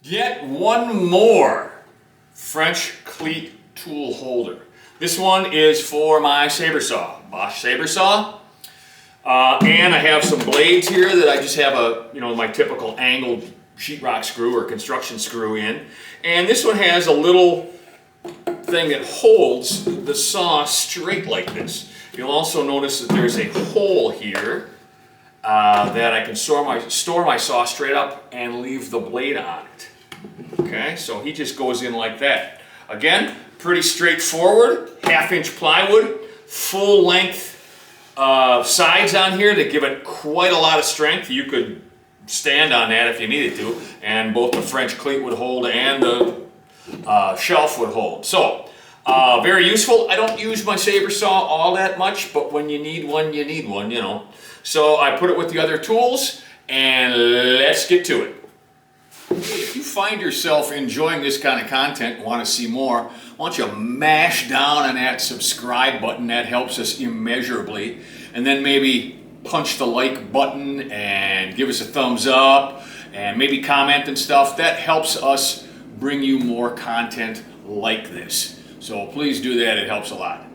Yet one more French Cleat tool holder. This one is for my Saber saw, Bosch Saber saw. And I have some blades here that I just have my typical angled sheetrock screw or construction screw in. And this one has a little thing that holds the saw straight like this. You'll also notice that there's a hole here that I can store my saw straight up and leave the blade on it. Okay, so he just goes in like that. Again, pretty straightforward, 1/2-inch plywood, full length sides on here that give it quite a lot of strength. You could stand on that if you needed to, and both the French Cleat would hold and the shelf would hold. So, very useful. I don't use my Saber saw all that much, but when you need one, you know. So I put it with the other tools, and let's get to it. If you find yourself enjoying this kind of content and want to see more, why don't you mash down on that subscribe button? That helps us immeasurably. And then maybe punch the like button and give us a thumbs up and maybe comment and stuff. That helps us bring you more content like this. So please do that, it helps a lot.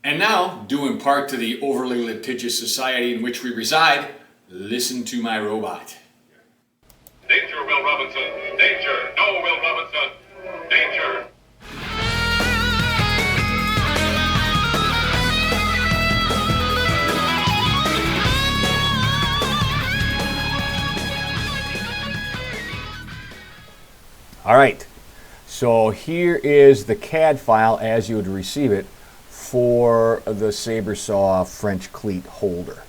And now, due in part to the overly litigious society in which we reside, listen to my robot. Danger, Will Robinson! Danger! No, Will Robinson! Danger! All right, so here is the CAD file as you would receive it for the Saber saw French Cleat holder.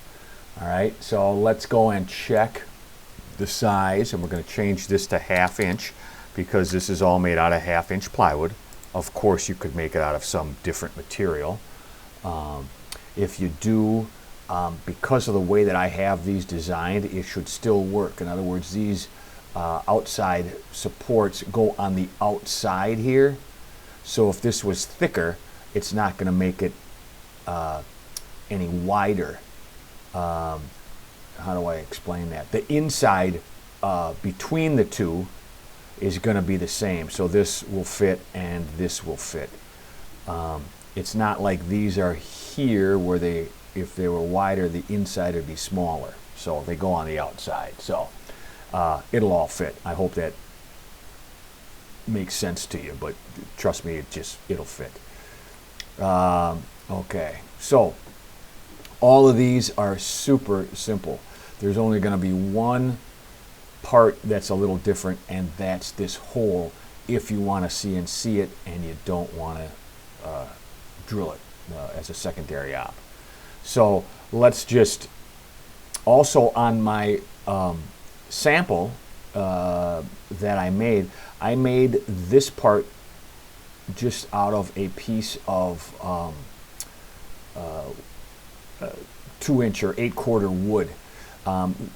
All right, so let's go and check the size, and we're going to change this to 1/2-inch because this is all made out of 1/2-inch plywood. Of course, you could make it out of some different material. If you do, because of the way that I have these designed, it should still work. In other words, these outside supports go on the outside here. So if this was thicker, it's not going to make it any wider. How do I explain that? The inside between the two is going to be the same. So this will fit and this will fit. It's not like these are here where if they were wider, the inside would be smaller. So they go on the outside. So it'll all fit. I hope that makes sense to you, but trust me, it'll fit. Okay, so all of these are super simple. There's only going to be one part that's a little different, and that's this hole if you want to CNC it and you don't want to drill it as a secondary op. So let's just, also on my sample that I made this part just out of a piece of 2-inch or 8/4 wood.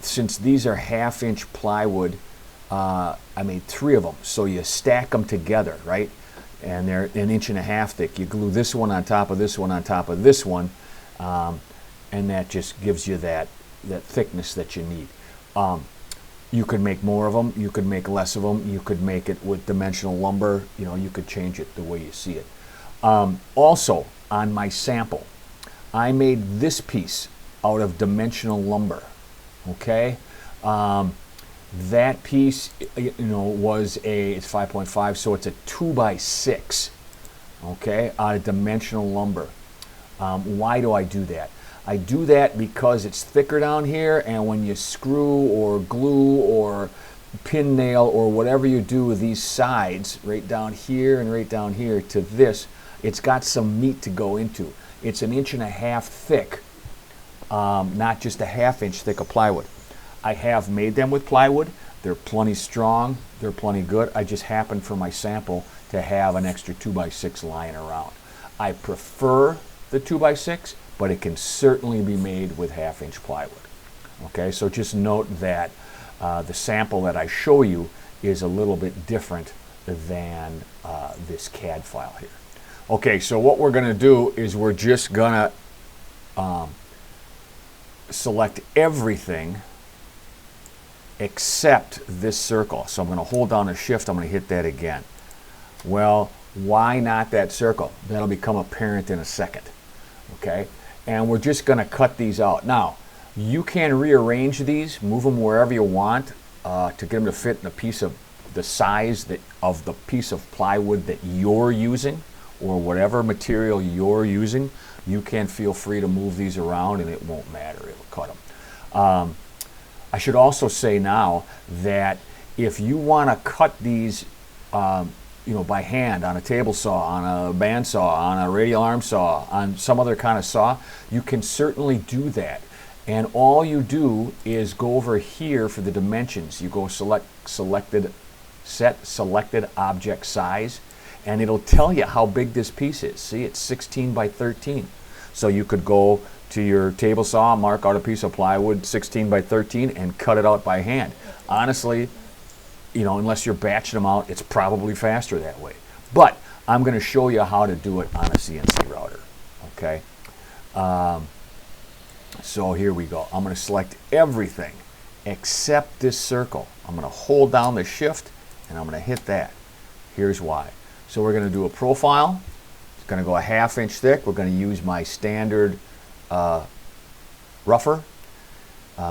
Since these are 1/2-inch plywood, I made 3 of them. So you stack them together, right? And they're 1.5 inches thick. You glue this one on top of this one on top of this one, and that just gives you that thickness that you need. You could make more of them. You could make less of them. You could make it with dimensional lumber. You know, you could change it the way you see it. Also, on my sample, I made this piece out of dimensional lumber. Okay, that piece, was it's 5.5, so it's a 2x6. Okay, out of dimensional lumber. Why do I do that? I do that because it's thicker down here, and when you screw or glue or pin nail or whatever you do with these sides, right down here and right down here to this, it's got some meat to go into. It's 1.5 inches thick, not just a 1/2 inch thick of plywood. I have made them with plywood. They're plenty strong. They're plenty good. I just happen for my sample to have an extra 2x6 lying around. I prefer the 2x6, but it can certainly be made with 1/2 inch plywood. Okay, so just note that the sample that I show you is a little bit different than this CAD file here. Okay, so what we're going to do is we're just going to select everything except this circle. So I'm going to hold down the shift, I'm going to hit that again. Well, why not that circle? That'll become apparent in a second. Okay, and we're just going to cut these out. Now, you can rearrange these, move them wherever you want to get them to fit in a piece of the size of the piece of plywood that you're using, or whatever material you're using. You can feel free to move these around and it won't matter, it'll cut them. I should also say now that if you want to cut these by hand on a table saw, on a bandsaw, on a radial arm saw, on some other kind of saw, you can certainly do that. And all you do is go over here for the dimensions. You go set selected object size, and it'll tell you how big this piece is. See, it's 16 by 13. So you could go to your table saw, mark out a piece of plywood 16 by 13 and cut it out by hand. Honestly, unless you're batching them out, it's probably faster that way. But I'm going to show you how to do it on a CNC router. Okay. So here we go. I'm going to select everything except this circle. I'm going to hold down the shift and I'm going to hit that. Here's why. So we're going to do a profile. It's going to go a 1/2 inch thick. We're going to use my standard rougher,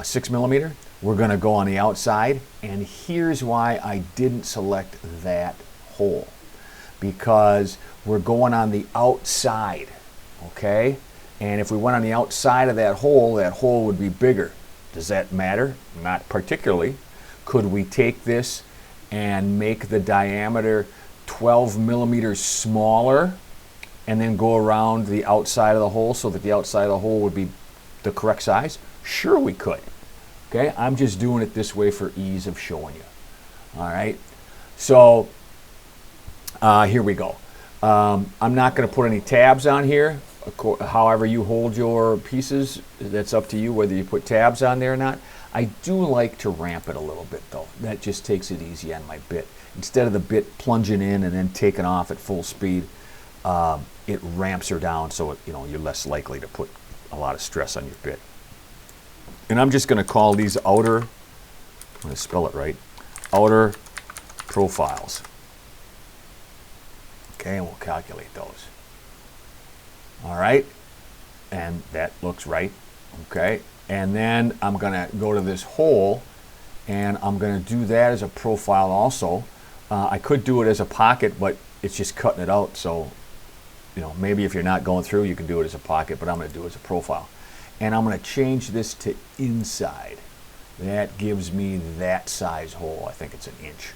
6 millimeter. We're going to go on the outside, and here's why I didn't select that hole, because we're going on the outside, okay? And if we went on the outside of that hole would be bigger. Does that matter? Not particularly. Could we take this and make the diameter 12 millimeters smaller and then go around the outside of the hole so that the outside of the hole would be the correct size? Sure, we could. Okay, I'm just doing it this way for ease of showing you. All right, so here we go. I'm not going to put any tabs on here. However you hold your pieces, that's up to you whether you put tabs on there or not. I do like to ramp it a little bit though. That just takes it easy on my bit. Instead of the bit plunging in and then taking off at full speed, it ramps her down so you're less likely to put a lot of stress on your bit. And I'm just going to call these outer, I'm going to spell it right, outer profiles. Okay, and we'll calculate those. All right, and that looks right. Okay, and then I'm going to go to this hole, and I'm going to do that as a profile also. I could do it as a pocket, but it's just cutting it out. So, maybe if you're not going through, you can do it as a pocket, but I'm going to do it as a profile. And I'm going to change this to inside. That gives me that size hole. I think it's 1 inch.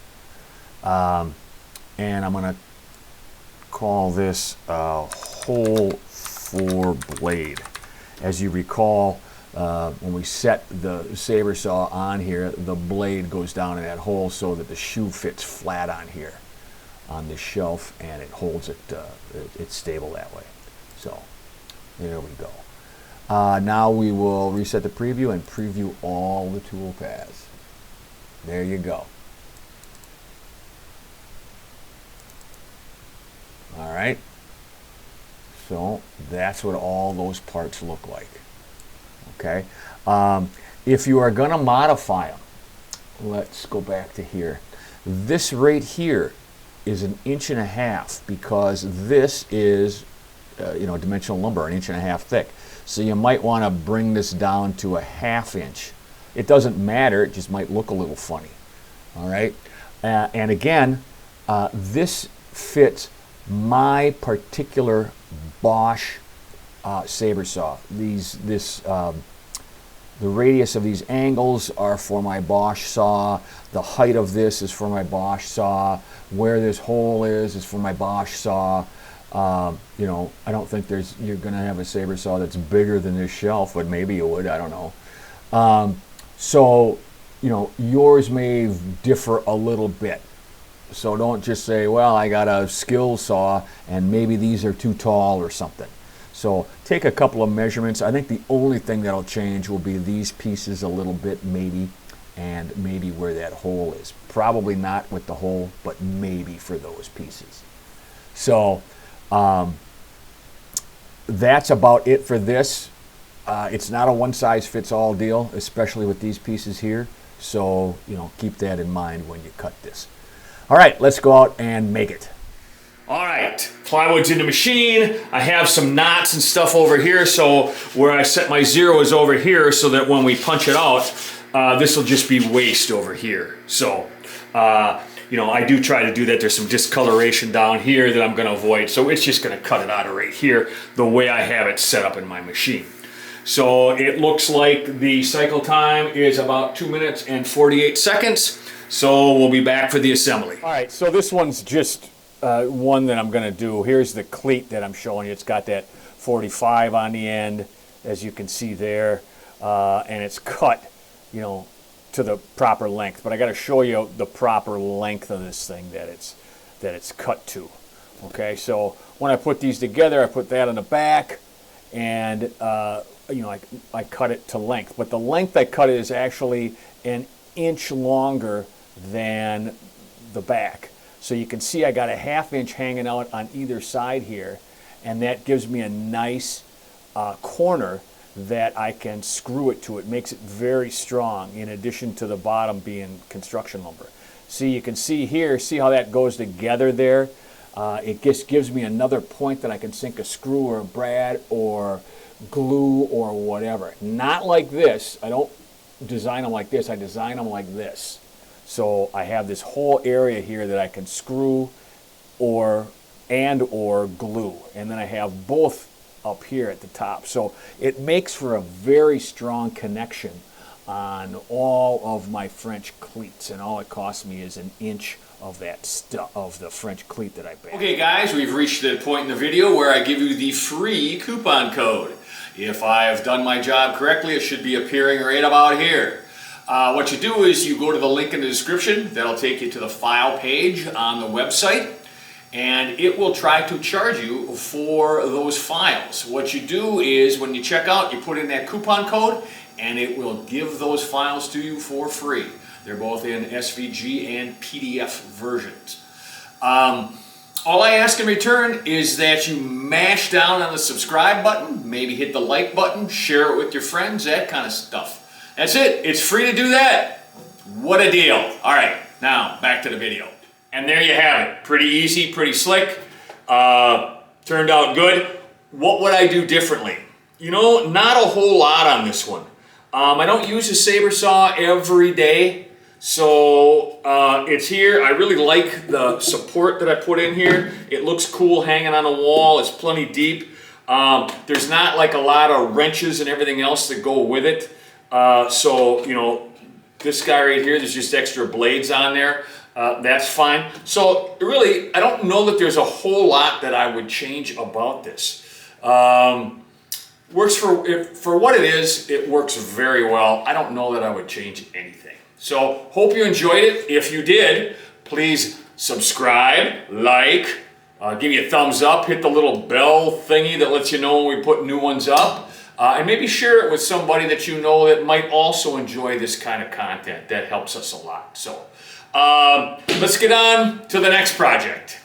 And I'm going to call this hole for blade. As you recall, when we set the Saber saw on here, the blade goes down in that hole so that the shoe fits flat on here on this shelf, and it holds it, it's stable that way. So there we go. Now we will reset the preview and preview all the tool paths. There you go. All right. So that's what all those parts look like. Okay. If you are going to modify them, let's go back to here. This right here is 1.5 inches because this is dimensional lumber, 1.5 inches thick. So you might want to bring this down to 1/2 inch. It doesn't matter, it just might look a little funny. All right, and again, this fits my particular Bosch Saber saw. The radius of these angles are for my Bosch saw. The height of this is for my Bosch saw. Where this hole is for my Bosch saw. I don't think you're going to have a Saber saw that's bigger than this shelf, but maybe you would, I don't know. So, yours may differ a little bit. So don't just say, well, I got a skill saw and maybe these are too tall or something. So take a couple of measurements. I think the only thing that'll change will be these pieces a little bit, maybe, and maybe where that hole is. Probably not with the hole, but maybe for those pieces. So that's about it for this. It's not a one-size-fits-all deal, especially with these pieces here. So, you know, keep that in mind when you cut this. All right, let's go out and make it. All right, plywood's in the machine. I have some knots and stuff over here, so where I set my zero is over here, so that when we punch it out, this will just be waste over here. So, you know, I do try to do that. There's some discoloration down here that I'm going to avoid, so it's just going to cut it out of right here the way I have it set up in my machine. So it looks like the cycle time is about 2 minutes and 48 seconds. So we'll be back for the assembly. All right, so this one's just one that I'm going to do. Here's the cleat that I'm showing you. It's got that 45 on the end, as you can see there, and it's cut, you know, to the proper length. But I got to show you the proper length of this thing that it's cut to. Okay, so when I put these together, I put that on the back, and you know, I cut it to length. But the length I cut it is actually an inch longer than the back. So you can see I got a ½ inch hanging out on either side here, and that gives me a nice corner that I can screw it to. It makes it very strong, in addition to the bottom being construction lumber. See, you can see here, see how that goes together there? It just gives me another point that I can sink a screw or a brad or glue or whatever. Not like this. I don't design them like this. I design them like this. So I have this whole area here that I can screw or glue, and then I have both up here at the top. So it makes for a very strong connection on all of my French cleats, and all it costs me is an inch of that of the French cleat that I bought. Okay guys, we've reached the point in the video where I give you the free coupon code. If I have done my job correctly, it should be appearing right about here. What you do is you go to the link in the description. That'll take you to the file page on the website, and it will try to charge you for those files. What you do is when you check out, you put in that coupon code, and it will give those files to you for free. They're both in SVG and PDF versions. All I ask in return is that you mash down on the subscribe button, maybe hit the like button, share it with your friends, that kind of stuff. That's it. It's free to do that. What a deal. All right, now back to the video. And there you have it. Pretty easy, pretty slick. Turned out good. What would I do differently? You know, not a whole lot on this one. I don't use a Saber saw every day, so it's here. I really like the support that I put in here. It looks cool hanging on the wall. It's plenty deep. There's not like a lot of wrenches and everything else that go with it. So, you know, this guy right here, there's just extra blades on there. That's fine. So really, I don't know that there's a whole lot that I would change about this. Works for what it is, it works very well. I don't know that I would change anything. So hope you enjoyed it. If you did, please subscribe, like, give me a thumbs up, hit the little bell thingy that lets you know when we put new ones up. And maybe share it with somebody that you know that might also enjoy this kind of content. That helps us a lot. So let's get on to the next project.